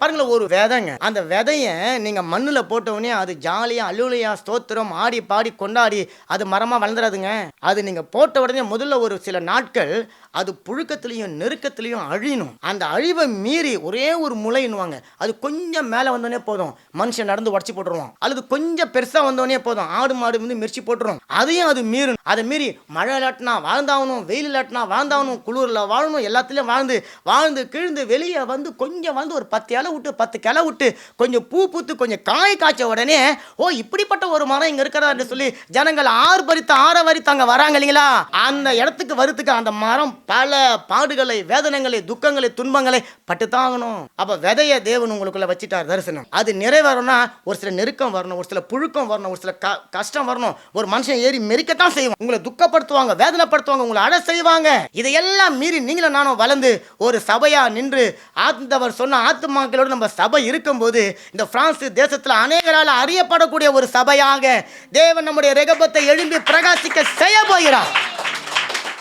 பாருங்களேன், ஒரு விதைங்க. அந்த விதைய நீங்க மண்ணுல போட்டவுடனே அது ஜாலியா அல்லேலூயா ஸ்தோத்திரம் ஆடி பாடி கொண்டாடி அது மரமா வளர்ந்துராதுங்க. அது நீங்க போட்ட உடனே முதல்ல ஒரு சில நாட்கள் அது புழுக்கத்திலையும் நெருக்கத்திலையும் அழியணும். அந்த அழிவை மீறி ஒரே ஒரு முளைன்னுவாங்க, அது கொஞ்சம் மேல வந்தோடனே போதும் மனுஷன் நடந்து உடச்சி போட்டுருவான். அல்லது கொஞ்சம் பெருசா வந்தோடனே போதும் ஆடு மாடு வந்து மிர்ச்சி போட்டுரும். அதையும் அது மீறும். அதை மீறி மழை இல்லாட்டினா வாழ்ந்தாகணும், வெயில் இல்லாட்டினா வாழ்ந்தாகணும், குளிர்ல வாழணும், எல்லாத்துலயும் வாழ்ந்து வாழ்ந்து கிழ்ந்து வெளியே வந்து கொஞ்சம் வந்து ஒரு 10 இலை விட்டு 10 கிளை விட்டு கொஞ்சம் பூ பூத்து கொஞ்சம் காய் காய்ச்ச உடனே ஓ இப்படிப்பட்ட ஒரு மரம் இங்க இருக்கிறதா என்று சொல்லி ஜனங்கள் ஆரவரித்தாங்க வராங்க இல்லைங்களா? அந்த இடத்துக்கு வரத்துக்கு அந்த மரம் பல பாடுகளை, வேதனைகளை, துக்கங்களை, துன்பங்களை பட்டுத்தான் ஆகணும். அப்ப விதைய தேவன் உங்களுக்குள்ள வச்சிட்டார் தரிசனம். அது நிறைவேறணும்னா ஒரு சில நெருக்கம் வரணும், ஒரு சில புழுக்கம் வரணும், ஒரு சில கஷ்டம் வரணும். ஒரு மனுஷன் ஏறி மெரிக்கத்தான் செய்வான். உங்களை துக்கப்படுத்துவாங்க, வேதனைப்படுத்துவாங்க, உங்களை அட செய்வாங்க. இதையெல்லாம் மீறி நீங்களும் நானும் வளர்ந்து ஒரு சபையா நின்று ஆண்டவர் சொன்ன ஆத்துமாக்களோடு நம்ம சபை இருக்கும்போது இந்த பிரான்ஸ் தேசத்துல அநேகரால் அறியப்படக்கூடிய ஒரு சபையாக தேவன் நம்முடைய ரெகபத்தை எழும்பி பிரகாசிக்க செய்ய போகிறார்.